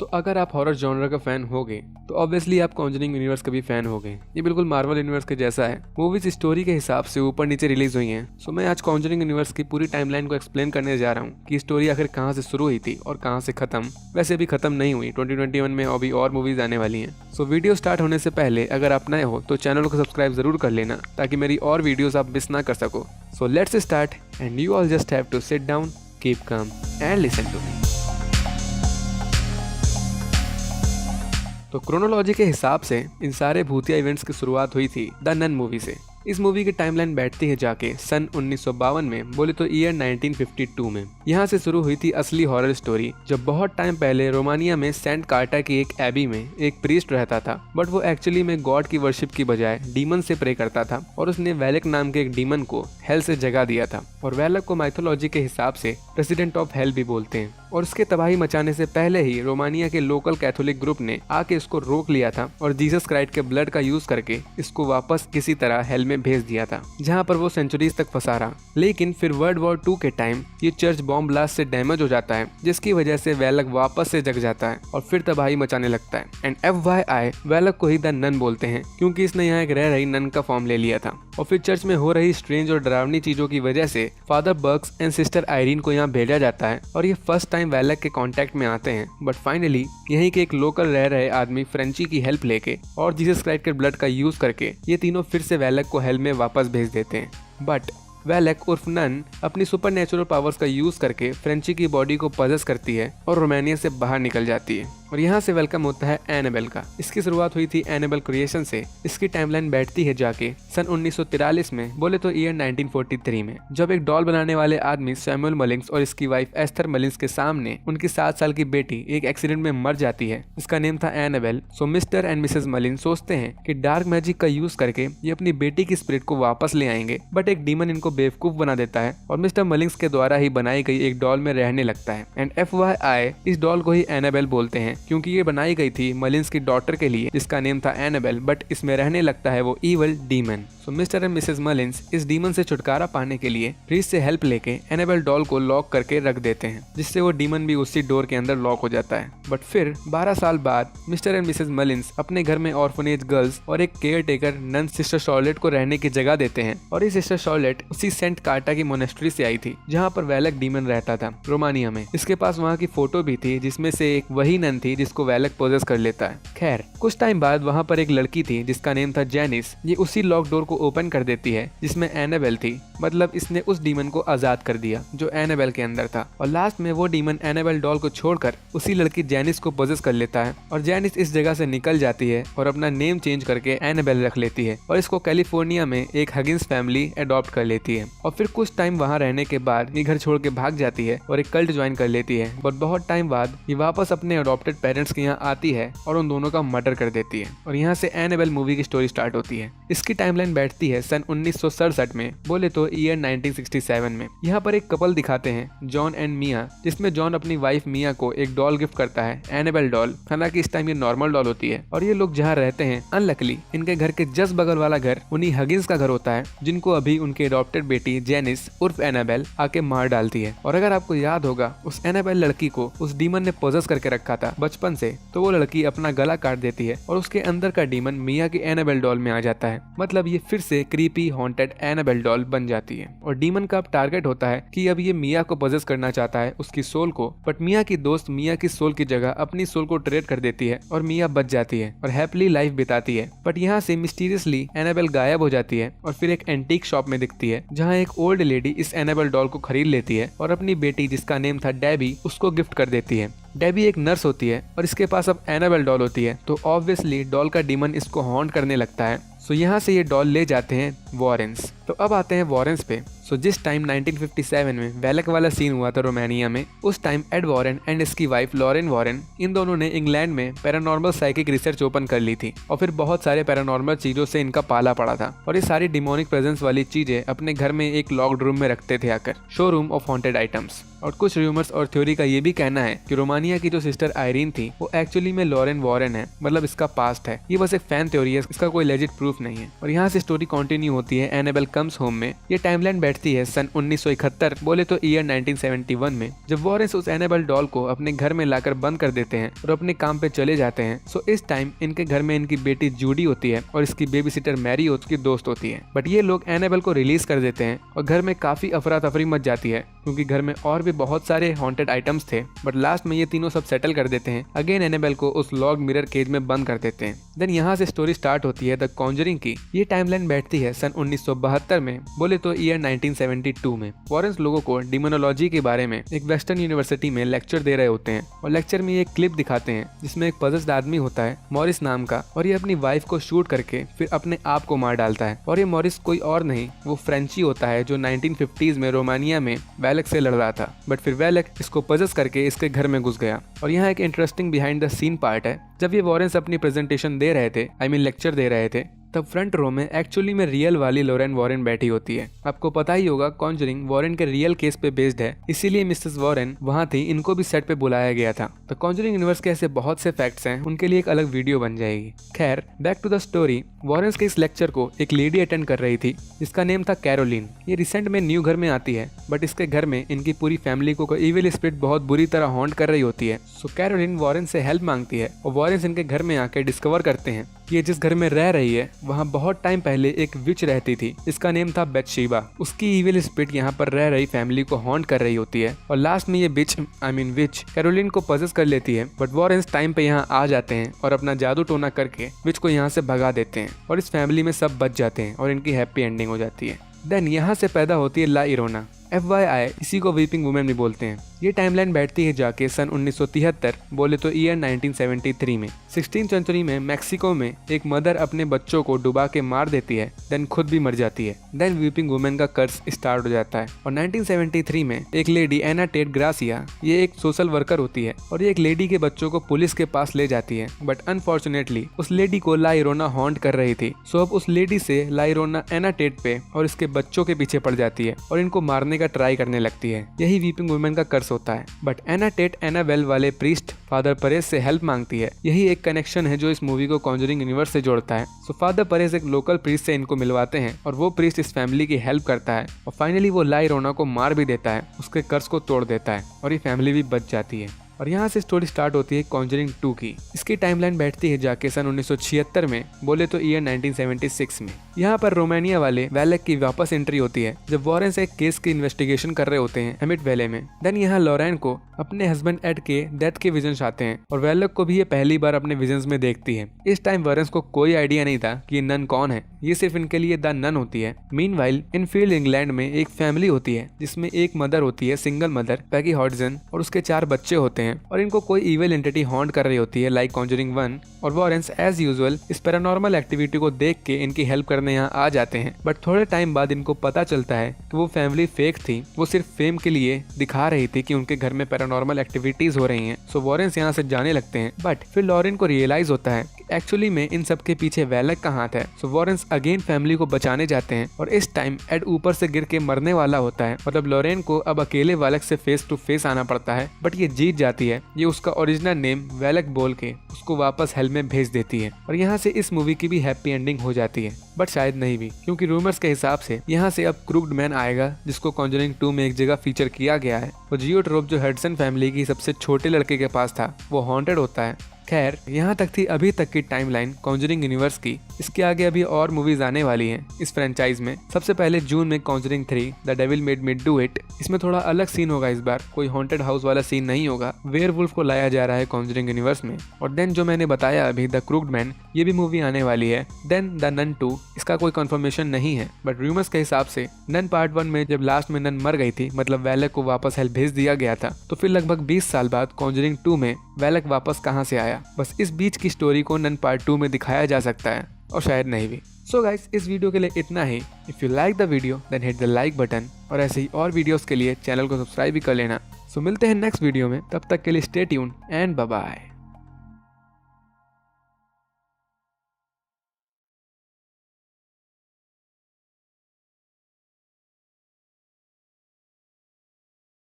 तो अगर आप हॉरर जॉनर का फैन होगे तो ऑब्वियसली आप कॉन्जरिंग यूनिवर्स का भी फैन होगे। ये बिल्कुल मार्वल यूनिवर्स के जैसा है। मूवीज स्टोरी के हिसाब से ऊपर नीचे रिलीज हुई हैं। सो मैं आज कॉन्जरिंग यूनिवर्स की पूरी टाइमलाइन को एक्सप्लेन करने जा रहा हूँ कि स्टोरी आखिर कहाँ से शुरू हुई थी और कहाँ से खत्म। वैसे भी खत्म नहीं हुई, 2021 में अभी और मूवीज आने वाली हैं। सो वीडियो स्टार्ट होने से पहले अगर आप नए हो तो चैनल को सब्सक्राइब जरूर कर लेना ताकि मेरी और वीडियोस आप मिस ना कर सको। So let's start and you all just have to sit down, keep calm and listen to me. तो क्रोनोलॉजी के हिसाब से इन सारे भूतिया इवेंट्स की शुरुआत हुई थी द नन मूवी से। इस मूवी की टाइमलाइन बैठती है जाके सन 1952 में, बोले तो ईयर 1952 में। यहाँ से शुरू हुई थी असली हॉरर स्टोरी, जब बहुत टाइम पहले रोमानिया में सेंट कार्टा की एक एबी में एक प्रीस्ट रहता था, बट वो एक्चुअली में गॉड की वर्शिप की बजाय डीमन से प्रे करता था और उसने वैलक नाम के एक डीमन को हेल से जगा दिया था। और वैलक को माइथोलॉजी के हिसाब से प्रेसिडेंट ऑफ हेल भी बोलते हैं। और उसके तबाही मचाने से पहले ही रोमानिया के लोकल कैथोलिक ग्रुप ने आके इसको रोक लिया था और जीसस क्राइस्ट के ब्लड का यूज करके इसको वापस किसी तरह हेल में भेज दिया था, जहां पर वो सेंचुरीज तक फंसा रहा। लेकिन फिर वर्ल्ड वॉर 2 के टाइम ये चर्च बॉम्ब ब्लास्ट से डैमेज हो जाता है, जिसकी वजह से वैलक वापस से जग जाता है और फिर तबाही मचाने लगता है। एंड FYI वैलक को ही द नन बोलते हैं क्योंकि इसने यहाँ एक रह रही नन का फॉर्म ले लिया था। और फिर चर्च में हो रही स्ट्रेंज और डरावनी चीजों की वजह से father Berks and sister Irene को यहाँ भेजा जाता है और ये फर्स्ट टाइम वैलक के कांटेक्ट में आते हैं। बट फाइनली यहीं के एक लोकल रह रहे आदमी फ्रेंची की हेल्प लेके और जीसस क्राइस्ट के ब्लड का यूज करके ये तीनों फिर से वैलक को हेल में वापस भेज देते हैं। बट वैलक उर्फ नन अपनी सुपर नेचुरल पावर्स का यूज करके फ्रेंची की बॉडी को पजेस करती है और रोमानिया से बाहर निकल जाती है। और यहाँ से वेलकम होता है एनाबेल का। इसकी शुरुआत हुई थी एनाबेल क्रिएशन से। इसकी टाइमलाइन बैठती है जाके सन 1943 में, बोले तो ईयर 1943 में, जब एक डॉल बनाने वाले आदमी सैमुअल मलिंग्स और इसकी वाइफ एस्थर मलिंग्स के सामने उनकी 7 साल की बेटी एक एक्सीडेंट में मर जाती है। इसका नेम था Annabelle. So mister and missus Mullins सोचते हैं कि डार्क मैजिक का यूज करके ये अपनी बेटी की स्पिरिट को वापस ले आएंगे, बट एक डीमन इनको बेवकूफ बना देता है और मिस्टर मलिंग्स के द्वारा ही बनाई गई एक डॉल में रहने लगता है। एंड FYI इस डॉल को ही एनाबेल बोलते हैं क्योंकि ये बनाई गई थी मलिंग्स की डॉटर के लिए जिसका नेम था एनाबेल, बट इसमें रहने लगता है वो evil demon. So mister and missus Mullins इस डीमन से छुटकारा पाने के लिए प्रीस्ट से हेल्प लेके एनाबेल डॉल को लॉक करके रख देते हैं, जिससे वो डीमन भी उसी डोर के अंदर लॉक हो जाता है। बट फिर 12 साल बाद मिस्टर एंड मिसेस मलिंग्स अपने घर में ऑर्फनेज गर्ल्स और एक caretaker nun sister Charlotte को रहने की जगह देते हैं। और ये सिस्टर शॉर्लेट उसी सेंट कार्टा की मोनेस्ट्री से आई थी जहाँ पर वैलक डीमन रहता था रोमानिया में। इसके पास वहाँ की फोटो भी थी जिसमें से एक वही नन थी जिसको वैलक पोजेस कर लेता है। खैर कुछ टाइम बाद वहाँ पर एक लड़की थी जिसका नेम था जेनिस। ये उसी लॉक डोर को ओपन कर देती है जिसमें एनाबेल थी, मतलब इसने उस डीमन को आजाद कर दिया जो एनाबेल के अंदर था। और लास्ट में वो डीमन एनाबेल डॉल को छोड़कर उसी लड़की जेनिस को पोजेस कर लेता है और जेनिस इस जगह से निकल जाती है और अपना नेम चेंज करके एनाबेल रख लेती है और इसको कैलिफोर्निया में एक हगिंस फैमिली अडॉप्ट कर लेती है। और फिर कुछ टाइम वहाँ रहने के बाद ये घर छोड़ के भाग जाती है और एक कल्ट ज्वाइन कर लेती है। बट बहुत टाइम बाद ये वापस अपने अडॉप्टेड पेरेंट्स के यहाँ आती है और उन दोनों का मर्डर कर देती है। और यहाँ से एनाबेल मूवी की स्टोरी स्टार्ट होती है। इसकी टाइमलाइन बैठती है सन 1967 में, बोले तो ईयर 1967 में। यहाँ पर एक कपल दिखाते हैं, जॉन एंड मिया, जिसमें जॉन अपनी वाइफ मिया को एक डॉल गिफ्ट करता है, एनाबेल डॉल। हालांकि इस टाइम ये नॉर्मल डॉल होती है। और ये लोग जहाँ रहते हैं, अनलकली इनके घर के जस्ट बगल वाला घर उन्हीं हगिंस का घर होता है, जिनको अभी उनके अडॉप्टेड बेटी जेनिस उर्फ एनाबेल आके मार डालती है। और अगर आपको याद होगा, उस एनाबेल लड़की को उस डीमन ने पोजेस करके रखा था बचपन से, तो वो लड़की अपना गला काट देती है और उसके अंदर का डीमन मिया की एनाबेल डॉल में आ जाता है। मतलब ये फिर से क्रीपी हॉन्टेड एनाबेल डॉल बन जाती है। और डीमन का अब टारगेट होता है कि अब ये मिया को पोजेस करना चाहता है, उसकी सोल को। बट मिया की दोस्त मिया की सोल की जगह अपनी सोल को ट्रेड कर देती है और मिया बच जाती है और हैप्पीली लाइफ बिताती है। बट यहाँ से मिस्टीरियसली एनाबेल गायब हो जाती है और फिर एक एंटीक शॉप में दिखती है, जहाँ एक ओल्ड लेडी इस एनाबेल डॉल को खरीद लेती है और अपनी बेटी जिसका नेम था डेबी उसको गिफ्ट कर देती है। डेबी एक नर्स होती है और इसके पास अब एनाबेल डॉल होती है, तो ऑब्वियसली डॉल का डीमन इसको हॉन्ट करने लगता है। सो यहाँ से ये डॉल ले जाते हैं वॉरेंस। तो अब आते हैं वॉरेंस पे। सो जिस टाइम 1957 में वैलक वाला सीन हुआ था रोमानिया में, उस टाइम एड वॉरेन एंड इसकी वाइफ लॉरेन वॉरेन, इन दोनों ने इंग्लैंड में पैरानॉर्मल साइकिक रिसर्च ओपन कर ली थी और फिर बहुत सारे पैरानॉर्मल चीजों से इनका पाला पड़ा था। और ये सारी डिमोनिक प्रेजेंस वाली चीजें अपने घर में एक लॉक्ड रूम में रखते थे आकर, शोरूम ऑफ हॉन्टेड आइटम्स। और कुछ रूमर्स और थ्योरी का ये भी कहना है कि रोमानिया की जो सिस्टर आयरीन थी वो एक्चुअली में लॉरेन वॉरेन है, मतलब इसका पास्ट है। ये बस एक फैन थ्योरी है, इसका कोई लेजिट प्रूफ नहीं है। और यहाँ से स्टोरी कंटिन्यू होती है एनाबेल कम्स होम में ये टाइमलाइन बैठती है सन 1971 बोले तो ईयर 1971 में, जब वॉरेंस उस एनाबेल डॉल को अपने घर में लाकर बंद कर देते हैं और अपने काम पे चले जाते हैं। सो इस टाइम इनके घर में इनकी बेटी जूडी होती है और इसकी बेबी सिटर मैरी उसकी दोस्त होती है। बट ये लोग एनाबेल को रिलीज कर देते हैं और घर में काफी अफरा तफरी मच जाती है क्योंकि घर में और भी बहुत सारे हॉन्टेड आइटम्स थे। बट लास्ट में ये तीनों सब सेटल कर देते हैं। अगेन एनाबेल को उस लॉग मिरर केज में बंद कर देते हैं। देन यहाँ से स्टोरी स्टार्ट होती है द कॉन्जरिंग की। ये टाइमलाइन बैठती है सन 1972 में बोले तो ईयर 1972 में। वॉरेंस लोगों को डिमोनोलॉजी के बारे में एक वेस्टर्न यूनिवर्सिटी में लेक्चर दे रहे होते हैं और लेक्चर में ये क्लिप दिखाते हैं जिसमें एक पजेस्ड आदमी होता है मॉरिस नाम का, और ये अपनी वाइफ को शूट करके फिर अपने आप को मार डालता है। और ये मॉरिस कोई और नहीं, वो फ्रेंची होता है जो 1950s में रोमानिया में वैलक से लड़ रहा था। बट फिर वैलक इसको पजेस करके इसके घर में घुस गया। और यहाँ एक interesting behind the scene part है। जब ये वॉरेंस अपनी प्रेजेंटेशन दे रहे थे, लेक्चर दे रहे थे, तब फ्रंट रो में एक्चुअली में रियल वाली लोरेन वॉरेन बैठी होती है। आपको पता ही होगा कॉन्जरिंग वॉरेन के रियल केस पे बेस्ड है, इसीलिए मिसेस वॉरेन वहां थी, इनको भी सेट पे बुलाया गया था। तो कॉन्जरिंग यूनिवर्स के ऐसे बहुत से फैक्ट्स हैं, उनके लिए एक अलग वीडियो बन जाएगी। खैर back to the story. Warrens के इस लेक्चर को एक लेडी अटेंड कर रही थी जिसका नेम था कैरोलिन। ये रिसेंट में न्यू घर में आती है, बट इसके घर में इनकी पूरी फैमिली को इविल स्पिरिट बहुत बुरी तरह हॉन्ट कर रही होती है। सो कैरोलिन वॉरेन से हेल्प मांगती है और वॉरेंस इनके घर में आकर डिस्कवर करते हैं कि ये जिस घर में रह रही है वहाँ बहुत टाइम पहले एक विच रहती थी, इसका नेम था बेथशेबा। उसकी इविल स्पिरिट यहाँ पर रह रही फैमिली को हॉन्ट कर रही होती है और लास्ट में ये विच कैरोलिन को पजेस कर लेती है। बट वॉरेंस टाइम पे यहाँ आ जाते हैं और अपना जादू टोना करके विच को यहाँ से भगा देते हैं और इस फैमिली में सब बच जाते हैं और इनकी हैप्पी एंडिंग हो जाती है। देन यहाँ से पैदा होती है ला इरोना। FYI इसी को वीपिंग वुमेन भी बोलते हैं। ये टाइमलाइन बैठती है जाके सन 1973 बोले तो ईयर 1973 में। 16th सेंचुरी में मैक्सिको में एक मदर अपने बच्चों को डुबा के मार देती है, देन खुद भी मर जाती है। देन वीपिंग वुमेन का कर्स स्टार्ट हो जाता है और 1973 में एक लेडी एना टेट ग्रासिया, ये एक सोशल वर्कर होती है और ये एक लेडी के बच्चों को पुलिस के पास ले जाती है। बट अनफॉर्चुनेटली उस लेडी को ला इरोना हॉन्ट कर रही थी। सो अब उस लेडी से ला इरोना एना टेट पे और इसके बच्चों के पीछे पड़ जाती है और इनको मारने का ट्राई करने लगती है। यही वीपिंग वुमेन का कर्स होता है। बट एना टेट एनाबेल वाले प्रीस्ट फादर परेज से हेल्प मांगती है। यही एक कनेक्शन है जो इस मूवी को कॉन्जरिंग यूनिवर्स से जोड़ता है। सो फादर परेज एक लोकल प्रीस्ट से इनको मिलवाते हैं और वो प्रीस्ट इस फैमिली की हेल्प करता है और फाइनली वो ला इरोना को मार भी देता है, उसके कर्स को तोड़ देता है और ये फैमिली भी बच जाती है। और यहाँ से स्टोरी स्टार्ट होती है कॉन्जरिंग 2 की। इसकी टाइमलाइन बैठती है जाके सन 1976 में बोले तो ईयर 1976 में। यहाँ पर रोमानिया वाले वैलक की वापस एंट्री होती है जब वॉरेंस एक केस की इन्वेस्टिगेशन कर रहे होते हैं हेमिट वैले में। देन यहाँ लॉरेन को अपने हस्बैंड एड के डेथ के विजन्स आते हैं और वैलक को भी ये पहली बार अपने विजन्स में देखती है। इस टाइम वॉरेंस को कोई आइडिया नहीं था कि ये नन कौन है, ये सिर्फ इनके लिए द नन होती है। मीनवाइल इनफील्ड इंग्लैंड में एक फैमिली होती है जिसमें एक मदर होती है, सिंगल मदर पैगी हॉडसन, और उसके 4 बच्चे होते हैं और इनको कोई इविल एंटिटी हॉन्ट कर रही होती है लाइक कॉन्जरिंग 1। और वॉरेंस एज यूजुअल इस पैरानॉर्मल एक्टिविटी को देख के इनकी हेल्प करने यहाँ आ जाते हैं। बट थोड़े टाइम बाद इनको पता चलता है कि वो फैमिली फेक थी, वो सिर्फ फेम के लिए दिखा रही थी कि उनके घर में पैरानॉर्मल एक्टिविटीज हो रही हैं। सो वॉरेंस यहाँ से जाने लगते हैं। बट फिर लॉरेन को रियलाइज होता है कि एक्चुअली में इन सब के पीछे वैलक का हाथ है। सो वॉरेंस अगेन फैमिली को बचाने जाते हैं और इस टाइम एड ऊपर से गिर के मरने वाला होता है। मतलब लॉरेन को अब अकेले वैलक से फेस टू फेस आना पड़ता है, बट ये जीत जाती है। ये उसका ओरिजिनल नेम वैलक बोल के उसको वापस हेल में भेज देती है और यहाँ से इस मूवी की भी हैप्पी एंडिंग हो जाती है। बट शायद नहीं भी, क्योंकि रूमर्स के हिसाब से यहाँ से अब क्रूक्ड मैन आएगा जिसको कॉन्जरिंग 2 में एक जगह फीचर किया गया है। और जियोट्रोप जो हडसन फैमिली की सबसे छोटे लड़के के पास था वो हॉन्टेड होता है। खैर यहाँ तक थी अभी तक की टाइमलाइन कॉन्जरिंग यूनिवर्स की। इसके आगे अभी और मूवीज आने वाली हैं इस फ्रेंचाइज में। सबसे पहले जून में Conjuring 3 the devil made me do it. इसमें थोड़ा अलग सीन होगा, इस बार कोई हॉन्टेड हाउस वाला सीन नहीं होगा, वेयरवुल्फ को लाया जा रहा है कॉन्जरिंग यूनिवर्स में। और देन जो मैंने बताया अभी द क्रूक्ड मैन, ये भी मूवी आने वाली है। देन द नन 2, इसका कोई कंफर्मेशन नहीं है, बट रूमर्स के हिसाब से नन पार्ट 1 में जब लास्ट में नन मर गई थी, मतलब वैलक को वापस हेल भेज दिया गया था, तो फिर लगभग 20 साल बाद कॉन्जरिंग 2 में वैलक वापस कहाँ से आया। बस इस बीच की स्टोरी को नन पार्ट 2 में दिखाया जा सकता है और शायद नहीं भी। सो गाइस इस वीडियो के लिए इतना ही। If you like the video then hit the like button और ऐसे ही और वीडियोस के लिए चैनल को सब्सक्राइब भी कर लेना। सो मिलते हैं नेक्स्ट वीडियो में, तब तक के लिए stay tuned and bye bye.